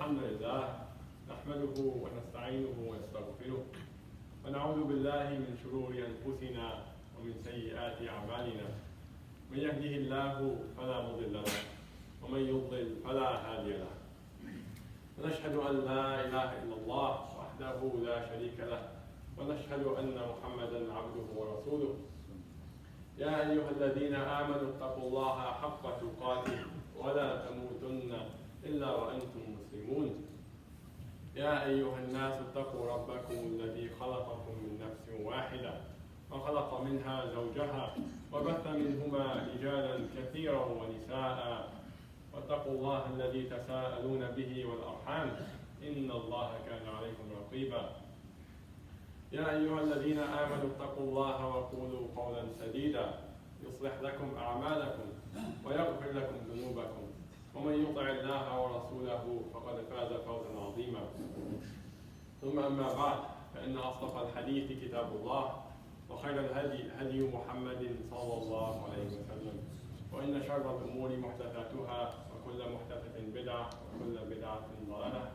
الحمد لله نحمده ونستعينه ونستغفره ونعوذ بالله من شرور أنفسنا ومن سيئات أعمالنا من يهده الله فلا مضل له ومن يضلل فلا هادي له ونشهد أن لا إله إلا الله وحده لا شريك له ونشهد أن محمدا عبده ورسوله يا أيها الذين آمنوا اتقوا الله حق تقاته ولا تموتن إلا وأنتم مسلمون يا أيها الناس اتقوا ربكم الذي خلقكم من نفس واحدة وخلق منها زوجها وبث منهما رجالا كثيرا ونساء واتقوا الله الذي تساءلون به والأرحام إن الله كان عليكم رقيبا يا أيها الذين آمنوا اتقوا الله وقولوا قولا سديدا يصلح لكم أعمالكم ويغفر لكم ذنوبكم ومن يطع الله ورسوله فقد فاز فوزا عظيما ثم أما بعد فإن أصدق الحديث كتاب الله وخير الهدي هدي محمد صلى الله عليه وسلم وإن شر الأمور محدثاتها وكل محدثة بدعة وكل بدعة ضلالة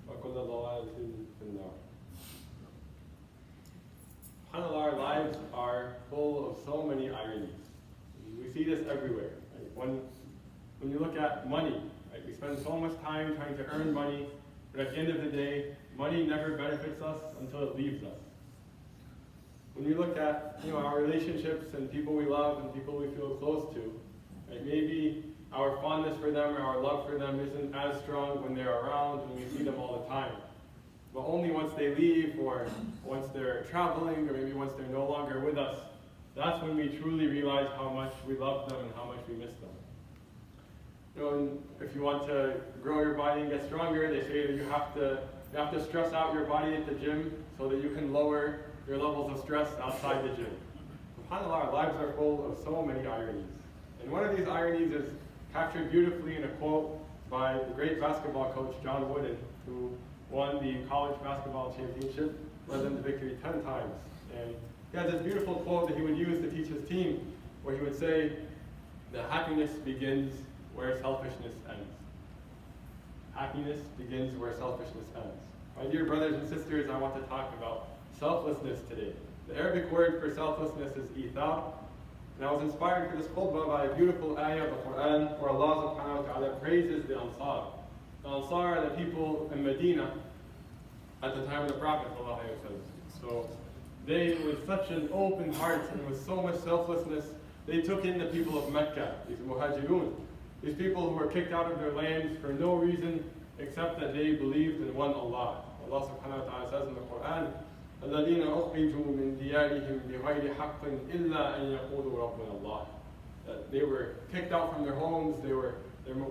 وكل ضلالة في النار. SubhanAllah, our lives are full of so many ironies. We see this everywhere. Right? When you look at money, right? We spend so much time trying to earn money, but at the end of the day, money never benefits us until it leaves us. When you look at our relationships and people we love and people we feel close to, right? Maybe our fondness for them or our love for them isn't as strong when they're around and we see them all the time. But only once they leave, or once they're traveling, or maybe once they're no longer with us, that's when we truly realize how much we love them and how much we miss them. And if you want to grow your body and get stronger, they say that you have to stress out your body at the gym so that you can lower your levels of stress outside the gym. SubhanAllah, our lives are full of so many ironies. And one of these ironies is captured beautifully in a quote by the great basketball coach John Wooden, who won the college basketball championship, led them to victory 10 times. And he has this beautiful quote that he would use to teach his team, where he would say that happiness begins where selfishness ends. Happiness begins where selfishness ends. My dear brothers and sisters, I want to talk about selflessness today. The Arabic word for selflessness is ithar. And I was inspired for this khutbah by a beautiful ayah of the Quran where Allah subhanahu wa ta'ala praises the Ansar. The Ansar are the people in Medina at the time of the Prophet. So they, with such an open heart and with so much selflessness, they took in the people of Mecca, these muhajirun, these people who were kicked out of their lands for no reason except that they believed in one Allah. Allah subhanahu wa ta'ala says in the Quran, الَّذِينَ أُخْرِجُوا مِنْ دِيَارِهِمْ بِغَيْرِ حَقٍّ إِلَّا أَنْ يَقُولُوا رَبُّنَا اللَّهُ. That they were kicked out from their homes, their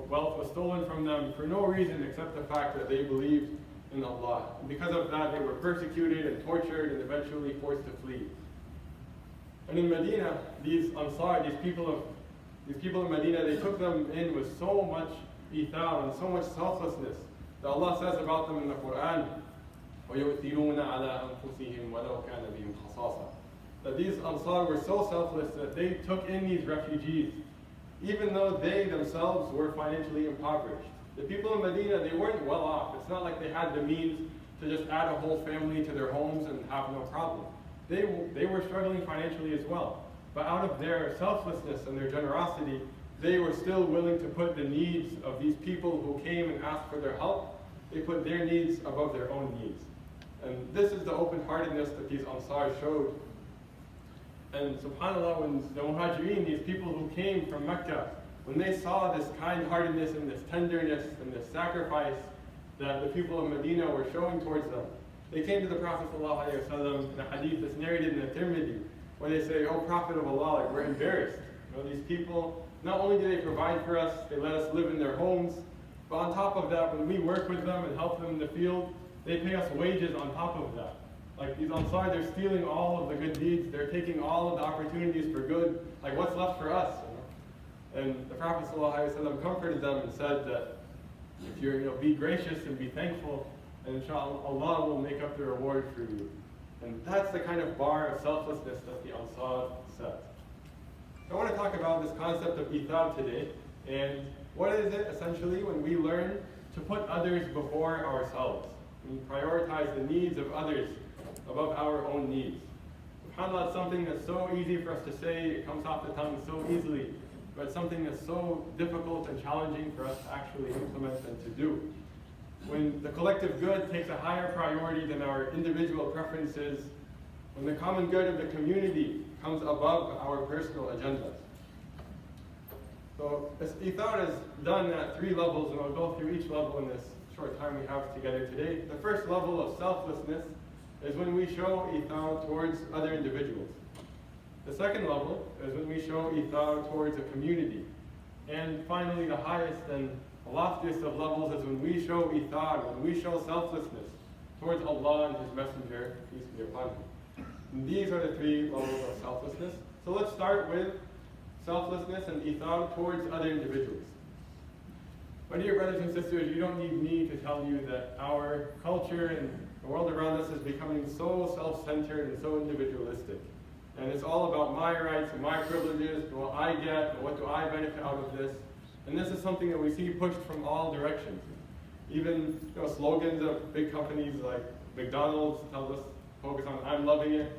wealth was stolen from them for no reason except the fact that they believed in Allah. And because of that, they were persecuted and tortured and eventually forced to flee. And in Medina, these Ansar, these people in Medina, they took them in with so much ithar and so much selflessness that Allah says about them in the Quran, وَيُؤْثِرُونَ عَلَىٰ أَنفُسِهِمْ وَلَوْ كَانَ بِهِمْ خَصَاصَةٌ. That these Ansar were so selfless that they took in these refugees, even though they themselves were financially impoverished. The people in Medina, they weren't well off. It's not like they had the means to just add a whole family to their homes and have no problem. They were struggling financially as well. But out of their selflessness and their generosity, they were still willing to put the needs of these people who came and asked for their help, they put their needs above their own needs. And this is the open-heartedness that these Ansar showed. And subhanAllah, when the Muhajirin, these people who came from Mecca, when they saw this kind-heartedness and this tenderness and this sacrifice that the people of Medina were showing towards them, they came to the Prophet ﷺ in a hadith that's narrated in the Tirmidhi, where they say, "Oh Prophet of Allah, like, we're embarrassed. These people, not only do they provide for us, they let us live in their homes, but on top of that, when we work with them and help them in the field, they pay us wages on top of that. Like these Ansar, they're stealing all of the good deeds, they're taking all of the opportunities for good. Like what's left for us?" And the Prophet ﷺ comforted them and said that if you're, be gracious and be thankful, and inshallah, Allah will make up the reward for you. And that's the kind of bar of selflessness that the Ansar set. I want to talk about this concept of ithar today, and what is it essentially when we learn to put others before ourselves. We prioritize the needs of others above our own needs. SubhanAllah, it's something that's so easy for us to say, it comes off the tongue so easily, but it's something that's so difficult and challenging for us to actually implement and to do. When the collective good takes a higher priority than our individual preferences, when the common good of the community comes above our personal agendas. So this ithar is done at 3 levels, and I'll go through each level in this short time we have together today. The first level of selflessness is when we show ithar towards other individuals. The second level is when we show ithar towards a community. And finally, the highest and loftiest of levels is when we show ithar, when we show selflessness towards Allah and His Messenger, peace be upon Him. And these are the 3 levels of selflessness. So let's start with selflessness and ithar towards other individuals. My dear brothers and sisters, you don't need me to tell you that our culture and the world around us is becoming so self-centered and so individualistic. And it's all about my rights and my privileges, and what I get, and what do I benefit out of this. And this is something that we see pushed from all directions. Even slogans of big companies like McDonald's tell us, focus on I'm loving it.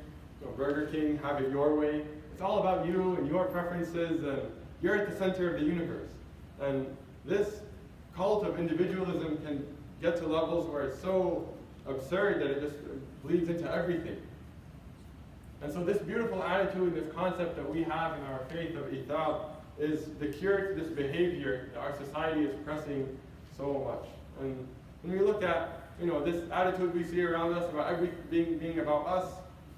Burger King, have it your way. It's all about you and your preferences, and you're at the center of the universe. And this cult of individualism can get to levels where it's so absurd that it just bleeds into everything. And so this beautiful attitude, this concept that we have in our faith of ithar is the cure to this behavior that our society is pressing so much. And when we look at this attitude we see around us about everything being about us,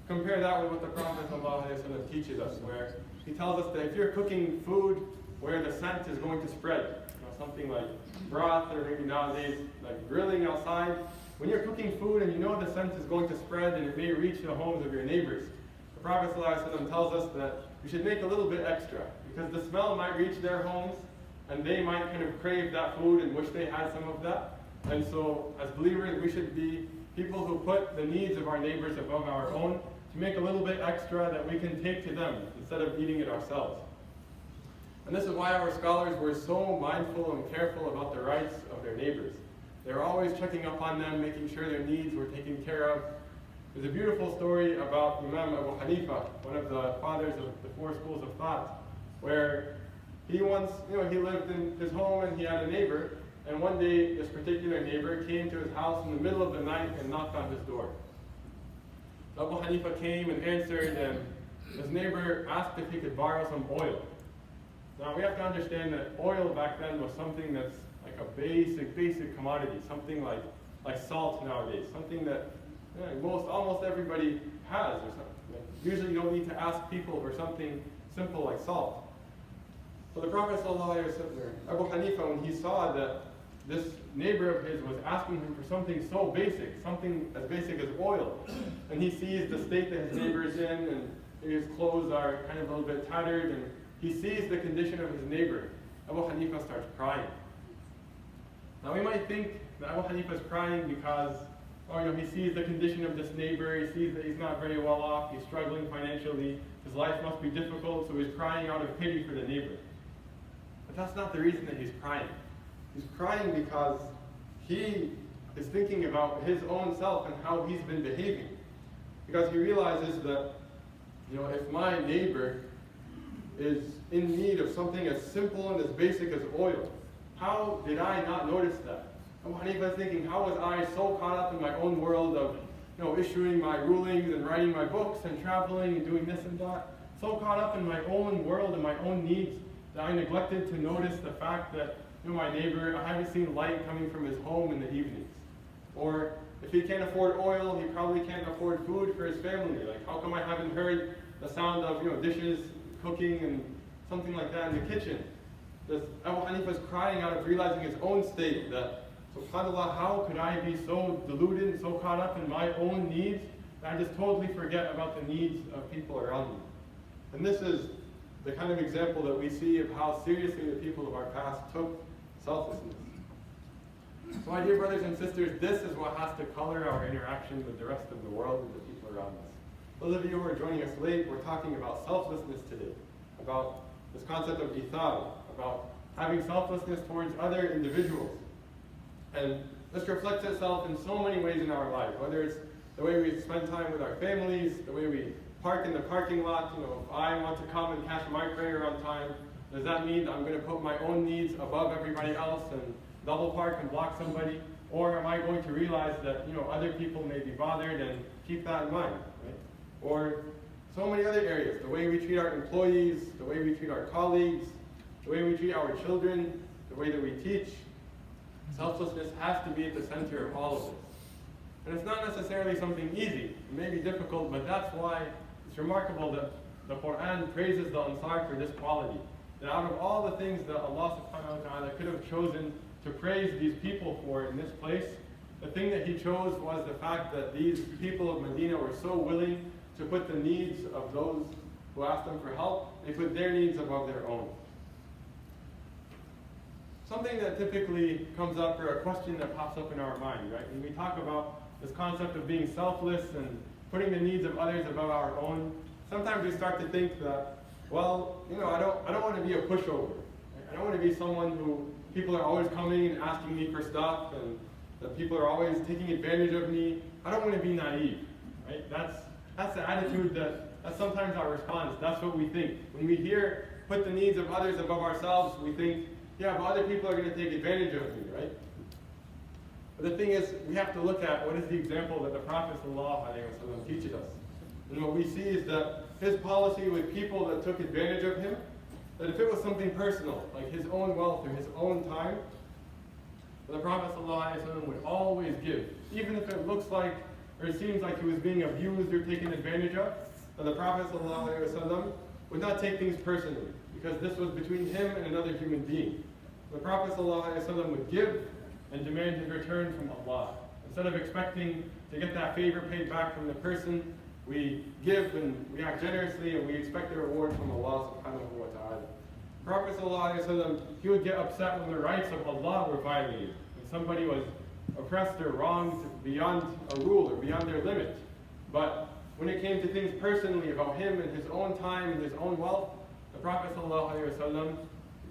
compare that with what the Prophet ﷺ teaches us, where he tells us that if you're cooking food where the scent is going to spread, something like broth or maybe nowadays like grilling outside, when you're cooking food and you know the scent is going to spread and it may reach the homes of your neighbors, the Prophet ﷺ tells us that you should make a little bit extra, because the smell might reach their homes and they might kind of crave that food and wish they had some of that. And so as believers, we should be people who put the needs of our neighbors above our own, to make a little bit extra that we can take to them instead of eating it ourselves. And this is why our scholars were so mindful and careful about the rights of their neighbors. They were always checking up on them, making sure their needs were taken care of. There's a beautiful story about Imam Abu Hanifa, one of the fathers of the 4 schools of thought, where he once, he lived in his home and he had a neighbor, and one day this particular neighbor came to his house in the middle of the night and knocked on his door. Abu Hanifa came and answered, and his neighbor asked if he could borrow some oil. Now we have to understand that oil back then was something that's like a basic commodity, something like salt nowadays, something that almost everybody has or something. Usually you don't need to ask people for something simple like salt. So the Prophet ﷺ, Abu Hanifa, when he saw that this neighbor of his was asking him for something so basic, something as basic as oil, and he sees the state that his neighbor is in, and his clothes are kind of a little bit tattered, and he sees the condition of his neighbor, Abu Hanifa starts crying. Now we might think that Abu Hanifa is crying because he sees the condition of this neighbor, he sees that he's not very well off, he's struggling financially, his life must be difficult, so he's crying out of pity for the neighbor. But that's not the reason that he's crying. He's crying because he is thinking about his own self and how he's been behaving. Because he realizes that, if my neighbor is in need of something as simple and as basic as oil, how did I not notice that? Abu Hanifa is thinking, how was I so caught up in my own world of, issuing my rulings and writing my books and traveling and doing this and that, so caught up in my own world and my own needs that I neglected to notice the fact that my neighbor, I haven't seen light coming from his home in the evenings. Or if he can't afford oil, he probably can't afford food for his family. Like, how come I haven't heard the sound of dishes cooking and something like that in the kitchen? This Abu Hanifa is crying out of realizing his own state that, subhanAllah, how could I be so deluded and so caught up in my own needs that I just totally forget about the needs of people around me. And this is the kind of example that we see of how seriously the people of our past took selflessness. So my dear brothers and sisters, this is what has to color our interaction with the rest of the world and the people around us. Those of you who are joining us late, we're talking about selflessness today, about this concept of ithar, about having selflessness towards other individuals. And this reflects itself in so many ways in our lives, whether it's the way we spend time with our families, the way we park in the parking lot. If I want to come and cash my prayer on time, does that mean that I'm going to put my own needs above everybody else and double park and block somebody? Or am I going to realize that other people may be bothered and keep that in mind, right? Or so many other areas, the way we treat our employees, the way we treat our colleagues, the way we treat our children, the way that we teach. Selflessness has to be at the center of all of this. And it's not necessarily something easy. It may be difficult, but that's why it's remarkable that the Quran praises the Ansar for this quality. That out of all the things that Allah subhanahu wa ta'ala could have chosen to praise these people for in this place, the thing that He chose was the fact that these people of Medina were so willing to put the needs of those who asked them for help, they put their needs above their own. Something that typically comes up, or a question that pops up in our mind, right? When we talk about this concept of being selfless and putting the needs of others above our own, sometimes we start to think that, well, I don't want to be a pushover. I don't want to be someone who people are always coming and asking me for stuff, and that people are always taking advantage of me. I don't want to be naive, right? That's the attitude that's sometimes our response. That's what we think. When we hear put the needs of others above ourselves, we think, yeah, but other people are going to take advantage of me, right? But the thing is, we have to look at what is the example that the Prophet ﷺ teaches us. And what we see is that his policy with people that took advantage of him, that if it was something personal, like his own wealth or his own time, the Prophet ﷺ would always give, even if it looks like or it seems like he was being abused or taken advantage of. And the Prophet ﷺ would not take things personally, because this was between him and another human being. The Prophet ﷺ would give and demand his return from Allah. Instead of expecting to get that favor paid back from the person, we give and we act generously and we expect the reward from Allah subhanahu wa ta'ala. The Prophet ﷺ, he would get upset when the rights of Allah were violated, when somebody was oppressed or wronged beyond a rule or beyond their limit. But when it came to things personally about him and his own time and his own wealth, the Prophet ﷺ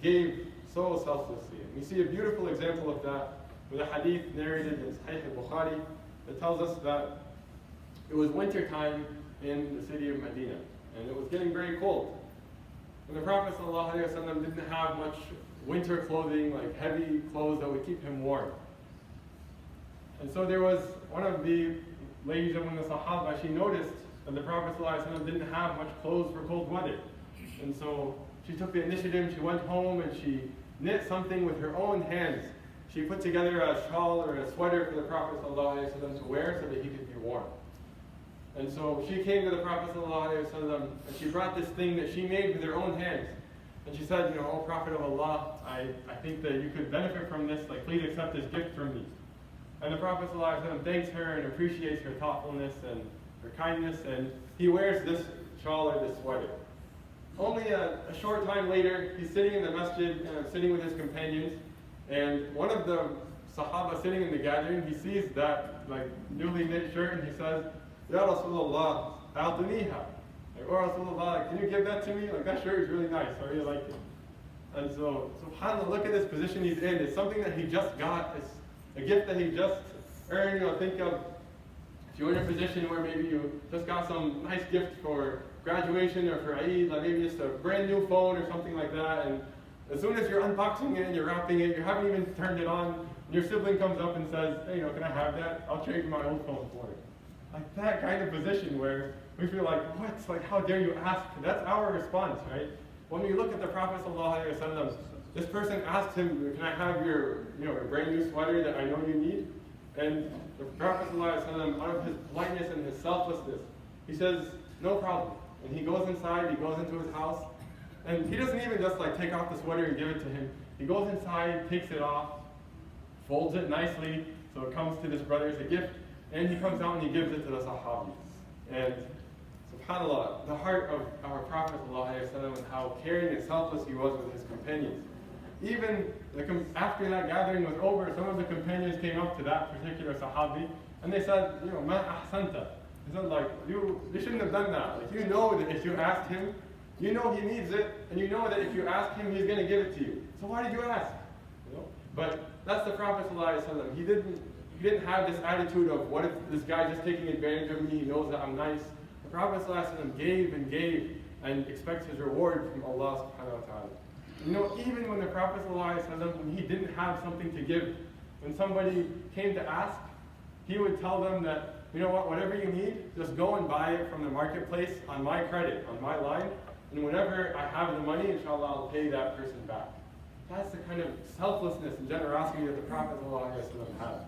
gave so selflessly. And we see a beautiful example of that with a hadith narrated in Sahih al-Bukhari that tells us that it was winter time in the city of Medina, and it was getting very cold. And the Prophet ﷺ didn't have much winter clothing, like heavy clothes that would keep him warm. And so there was one of the ladies among the Sahaba, she noticed that the Prophet ﷺ didn't have much clothes for cold weather. And so she took the initiative, she went home and she knit something with her own hands. She put together a shawl or a sweater for the Prophet ﷺ to wear so that he could be warm. And so she came to the Prophet ﷺ and she brought this thing that she made with her own hands. And she said, "O Prophet of Allah, I think that you could benefit from this, like please accept this gift from me." And the Prophet ﷺ thanks her and appreciates her thoughtfulness and her kindness, and he wears this shawl or this sweater. Only a short time later, he's sitting in the masjid, sitting with his companions, and one of the Sahaba sitting in the gathering, he sees that newly knit shirt, and he says, "Ya Rasulullah, a'tuniha." "Oh Rasulullah, can you give that to me? That shirt is really nice. I really like it." And so, subhanAllah, look at this position he's in. It's something that he just got. It's a gift that he just earned. Think of if you're in a position where maybe you just got some nice gift for graduation or for Eid, like maybe just a brand new phone or something like that, and as soon as you're unboxing it and you're wrapping it, you haven't even turned it on, and your sibling comes up and says, "Hey, can I have that? I'll trade you my old phone for it." Like that kind of position where we feel like, what? Like, how dare you ask? That's our response, right? When we look at the Prophet ﷺ, this person asked him, "Can I have your brand new sweater that I know you need?" And the Prophet ﷺ, out of his politeness and his selflessness, he says, "No problem." And he goes inside, he goes into his house, and he doesn't even just take off the sweater and give it to him. He goes inside, takes it off, folds it nicely so it comes to this brother as a gift, and he comes out and he gives it to the Sahabis. And subhanAllah, the heart of our Prophet ﷺ and how caring and selfless he was with his companions. Even after that gathering was over, some of the companions came up to that particular Sahabi and they said, "Ma ahsanta." They said, you shouldn't have done that. You know that if you asked him, you know he needs it, and you know that if you ask him, he's going to give it to you. So why did you ask? But that's the Prophet ﷺ. He didn't have this attitude of, what if this guy's just taking advantage of me, he knows that I'm nice. The Prophet ﷺ gave and gave and expects his reward from Allah subhanahu wa ta'ala. You know, even when the Prophet ﷺ, when he didn't have something to give, when somebody came to ask, he would tell them that, you know what, whatever you need, just go and buy it from the marketplace on my credit, on my line, and whenever I have the money, inshallah, I'll pay that person back. That's the kind of selflessness and generosity that the Prophet ﷺ had.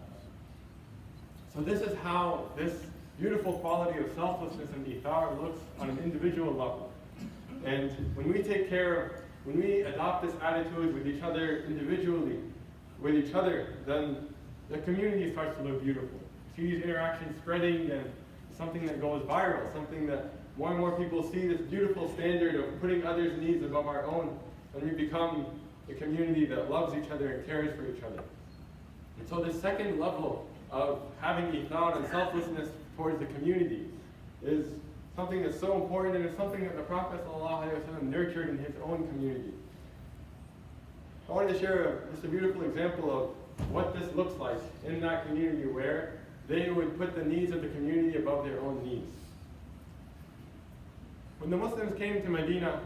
So this is how this beautiful quality of selflessness and ithar looks on an individual level. And when we adopt this attitude with each other individually, with each other, then the community starts to look beautiful. See these interactions spreading and something that goes viral, something that more and more people see this beautiful standard of putting others' needs above our own, and we become a community that loves each other and cares for each other. And so this second level of having ithar and selflessness towards the community is something that's so important, and it's something that the Prophet ﷺ nurtured in his own community. I wanted to share just a beautiful example of what this looks like in that community, where they would put the needs of the community above their own needs. When the Muslims came to Medina,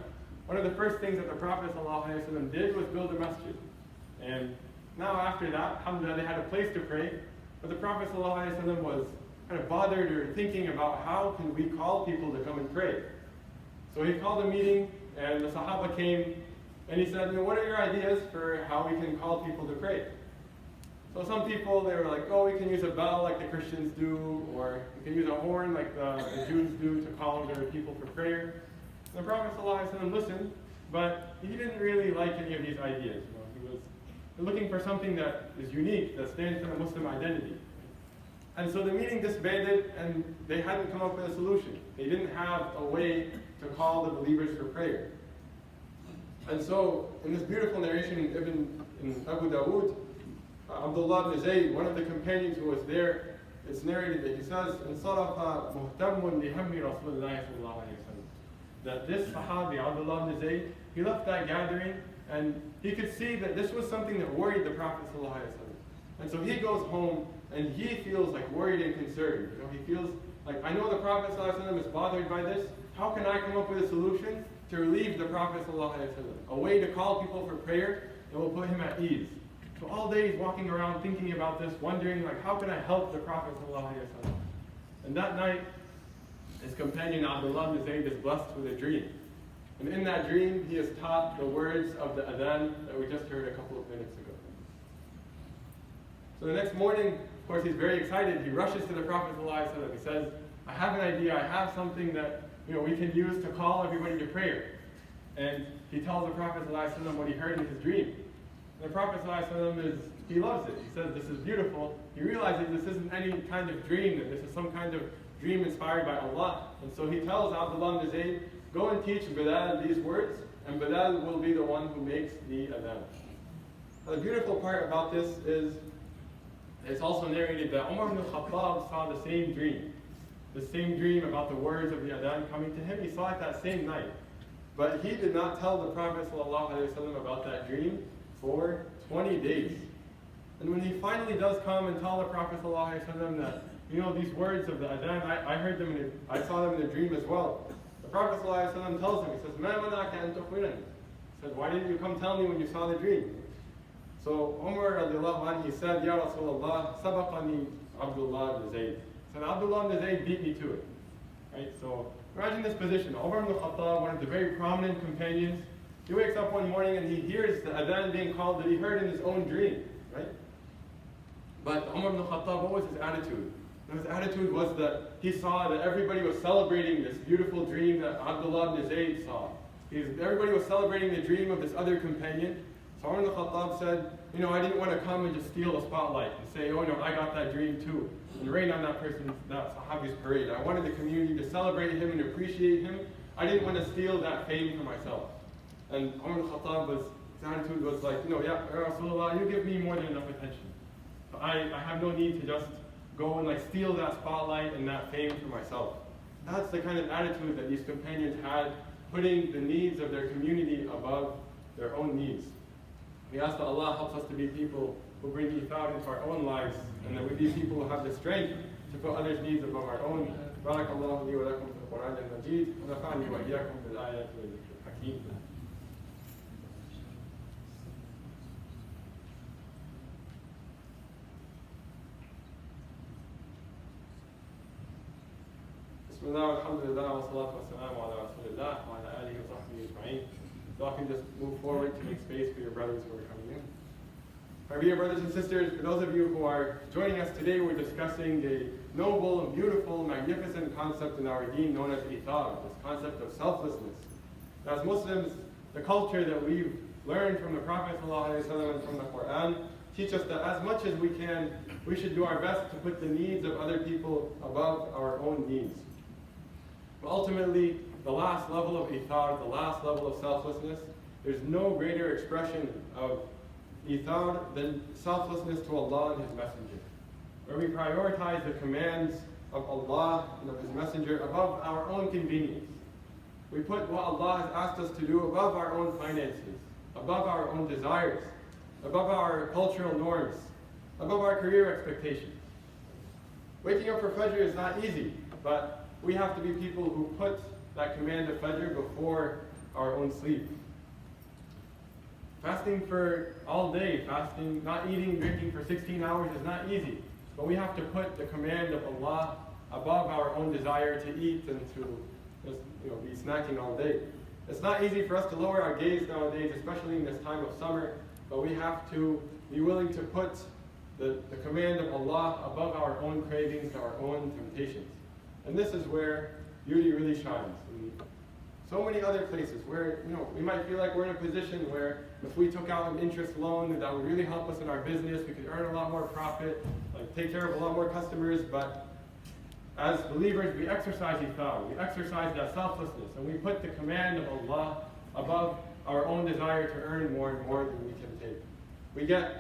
one of the first things that the Prophet ﷺ did was build a masjid. And now after that, alhamdulillah, they had a place to pray, but the Prophet ﷺ was kind of bothered or thinking about how can we call people to come and pray. So he called a meeting, and the Sahaba came, and he said, what are your ideas for how we can call people to pray? So some people, they were like, we can use a bell like the Christians do, or we can use a horn like the Jews do to call their people for prayer. And the Prophet ﷺ listened, but he didn't really like any of these ideas. He was looking for something that is unique, that stands for the Muslim identity. And so the meeting disbanded, and they hadn't come up with a solution. They didn't have a way to call the believers for prayer. And so, in this beautiful narration in Abu Dawood, Abdullah ibn Zayd, one of the companions who was there, it's narrated that he says, that this Sahabi, Abdullah ibn Zayd, he left that gathering, and he could see that this was something that worried the Prophet ﷺ. And so he goes home, and he feels like worried and concerned. He feels like, I know the Prophet ﷺ is bothered by this. How can I come up with a solution to relieve the Prophet ﷺ? A way to call people for prayer that will put him at ease. So all day he's walking around thinking about this, wondering like, how can I help the Prophet ﷺ? And that night, his companion Abdullah ibn Zayd is blessed with a dream. And in that dream, he is taught the words of the adhan that we just heard a couple of minutes ago. So the next morning, of course, he's very excited. He rushes to the Prophet ﷺ. He says, I have an idea. I have something that we can use to call everybody to prayer. And he tells the Prophet ﷺ what he heard in his dream. And the Prophet ﷺ he loves it. He says, this is beautiful. He realizes this isn't any kind of dream, that this is some kind of dream inspired by Allah. And so he tells Abdullah ibn Zayd, go and teach Bilal these words, and Bilal will be the one who makes the adhan. Now, the beautiful part about this is, it's also narrated that Umar ibn Khattab saw the same dream about the words of the adhan coming to him. He saw it that same night. But he did not tell the Prophet ﷺ about that dream for 20 days. And when he finally does come and tell the Prophet ﷺ that, these words of the adhan, I heard them, I saw them in a dream as well. The Prophet ﷺ tells him, he says, مَا مَنَعَكَ أَن تُخْبِرَنِي? He said, why didn't you come tell me when you saw the dream? So Umar radiallahu anhu, he said, Ya Rasulullah, sabaqani Abdullah ibn Zayd. He said, Abdullah ibn Zayd beat me to it. Right? So imagine this position. Umar ibn Khattab, one of the very prominent companions, he wakes up one morning and he hears the adhan being called that he heard in his own dream. Right? But Umar ibn Khattab, what was his attitude? And his attitude was that he saw that everybody was celebrating this beautiful dream that Abdullah ibn Zayd saw. Everybody was celebrating the dream of this other companion. So Umar ibn Khattab said, I didn't want to come and just steal the spotlight and say, I got that dream too, and rain on that person's, that Sahabi's parade. I wanted the community to celebrate him and appreciate him. I didn't want to steal that fame for myself. And Umar ibn Khattab, his attitude was like, Ya Rasulullah, you give me more than enough attention. So I have no need to just go and steal that spotlight and that fame for myself. That's the kind of attitude that these companions had, putting the needs of their community above their own needs. We ask that Allah helps us to be people who bring ithar into our own lives, and that we be people who have the strength to put others' needs above our own. بارك الله لي ولكم في القرآن المجيد ونفعني وإياكم بالآيات الحكيم. بسم الله والحمد لله والصلاة والسلام على رسول الله وعلى آله وصحبه أجمعين. So I can just move forward to make space for your brothers who are coming in. My dear brothers and sisters, for those of you who are joining us today, we're discussing a noble and beautiful, magnificent concept in our deen known as ithar, this concept of selflessness. As Muslims, the culture that we've learned from the Prophet ﷺ and from the Quran teach us that as much as we can, we should do our best to put the needs of other people above our own needs. But ultimately, the last level of ithar, the last level of selflessness, there's no greater expression of ithar than selflessness to Allah and His Messenger, where we prioritize the commands of Allah and of His Messenger above our own convenience. We put what Allah has asked us to do above our own finances, above our own desires, above our cultural norms, above our career expectations. Waking up for Fajr is not easy, but we have to be people who put that command of Fajr before our own sleep. Fasting for all day, fasting, not eating, drinking for 16 hours is not easy. But we have to put the command of Allah above our own desire to eat and to just, be snacking all day. It's not easy for us to lower our gaze nowadays, especially in this time of summer, but we have to be willing to put the command of Allah above our own cravings, our own temptations. And this is where beauty really shines. In so many other places where we might feel like we're in a position where if we took out an interest loan that would really help us in our business, we could earn a lot more profit, take care of a lot more customers, but as believers we exercise ithar, we exercise that selflessness, and we put the command of Allah above our own desire to earn more and more than we can take.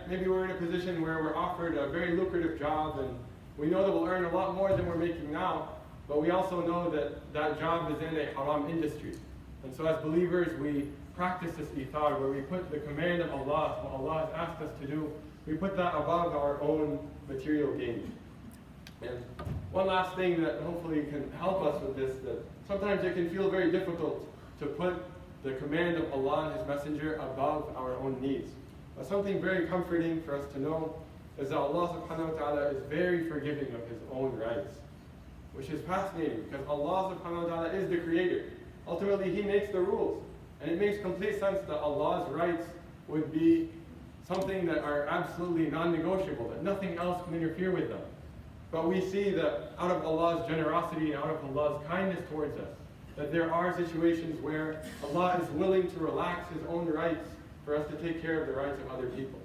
Maybe we're in a position where we're offered a very lucrative job and we know that we'll earn a lot more than we're making now, but we also know that that job is in a haram industry. And so as believers, we practice this ithar, where we put the command of Allah, what Allah has asked us to do, we put that above our own material gain. And one last thing that hopefully can help us with this, that sometimes it can feel very difficult to put the command of Allah and His Messenger above our own needs. But something very comforting for us to know is that Allah subhanahu wa ta'ala is very forgiving of His own rights, which is fascinating because Allah subhanahu wa ta'ala is the creator. Ultimately, He makes the rules. And it makes complete sense that Allah's rights would be something that are absolutely non-negotiable, that nothing else can interfere with them. But we see that out of Allah's generosity and out of Allah's kindness towards us, that there are situations where Allah is willing to relax His own rights for us to take care of the rights of other people.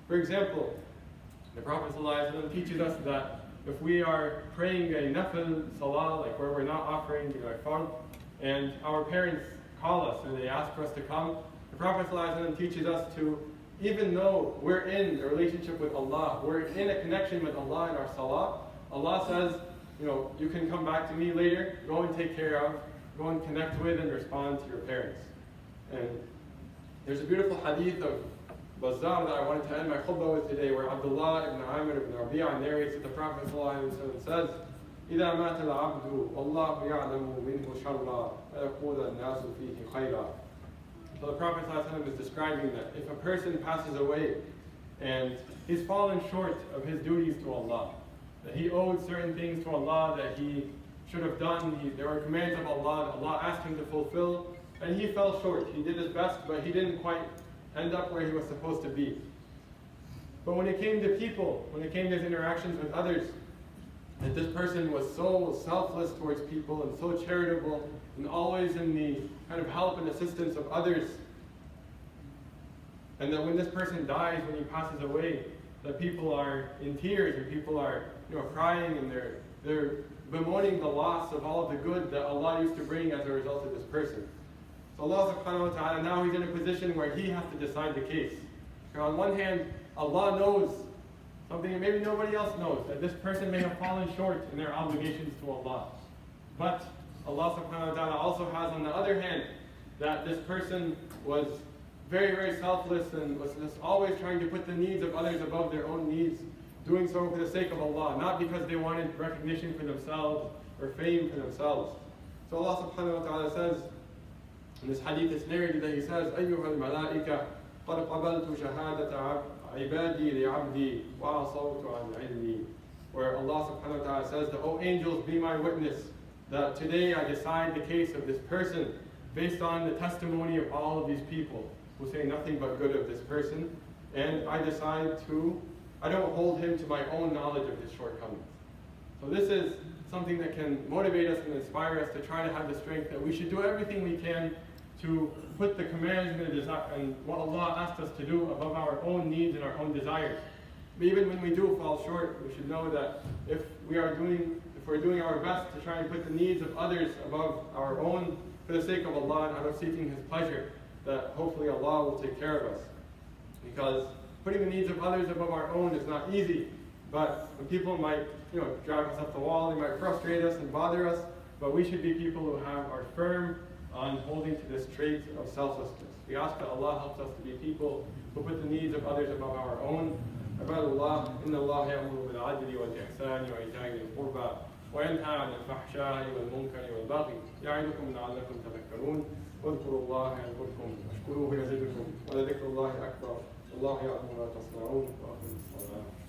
For example, the Prophet ﷺ teaches us that if we are praying a nafil salah, like where we're not offering a fard, and our parents call us and they ask for us to come, the Prophet ﷺ teaches us to, even though we're in a relationship with Allah, we're in a connection with Allah in our salah, Allah says, you can come back to me later, go and take care of, go and connect with and respond to your parents. And there's a beautiful hadith of Bazzar that I wanted to end my khutbah with today, where Abdullah ibn Amir ibn Rabi'a narrates that the Prophet ﷺ says, إِذَا مَاتَ الْعَبْدُ وَاللَّهُ يَعْلَمُ مِنْهُ شَرًّا وَيَقُولَ النَّاسُ فِيهِ خَيْرًا. So the Prophet ﷺ is describing that if a person passes away and he's fallen short of his duties to Allah, that he owed certain things to Allah that he should have done, there were commands of Allah that Allah asked him to fulfill, and he fell short. He did his best, but he didn't quite end up where he was supposed to be. But when it came to people, when it came to his interactions with others, that this person was so selfless towards people and so charitable and always in the kind of help and assistance of others, and that when this person dies, when he passes away, that people are in tears and people are crying and they're bemoaning the loss of all of the good that Allah used to bring as a result of this person. So Allah subhanahu wa ta'ala, now He's in a position where He has to decide the case. And on one hand, Allah knows something that maybe nobody else knows, that this person may have fallen short in their obligations to Allah. But Allah subhanahu wa ta'ala also has on the other hand that this person was very, very selfless and was just always trying to put the needs of others above their own needs, doing so for the sake of Allah, not because they wanted recognition for themselves or fame for themselves. So Allah subhanahu wa ta'ala says, in this hadith, this narrative that He says, أَيُّهَا الْمَلَائِكَةُ قَدْ قَبَلْتُ شَهَادَةَ عِبَادِي لِعَبْدِي وَعَصَوْتُ عَنْ عِلْمِي. Where Allah subhanahu wa ta'ala says, that, O angels, be my witness, that today I decide the case of this person based on the testimony of all of these people who say nothing but good of this person, and I don't hold him to my own knowledge of his shortcomings. So this is something that can motivate us and inspire us to try to have the strength that we should do everything we can to put the commands and what Allah asked us to do above our own needs and our own desires. But even when we do fall short, we should know that if we're doing our best to try and put the needs of others above our own for the sake of Allah and out of seeking His pleasure, that hopefully Allah will take care of us. Because putting the needs of others above our own is not easy, but when people might drive us up the wall, they might frustrate us and bother us, but we should be people who are firm on holding to this trait of selflessness. We ask that Allah helps us to be people who put the needs of others above our own. عباد الله إن الله يأمر بالعدل والإحسان وإيتاء ذي القربى وينهى عن الفحشاء والمنكر والبغي يعظكم لعلكم تذكرون واذكروا الله يذكركم واشكروه يزدكم ولذكر الله أكبر والله يعلم ما تصنعون وأقم الصلاة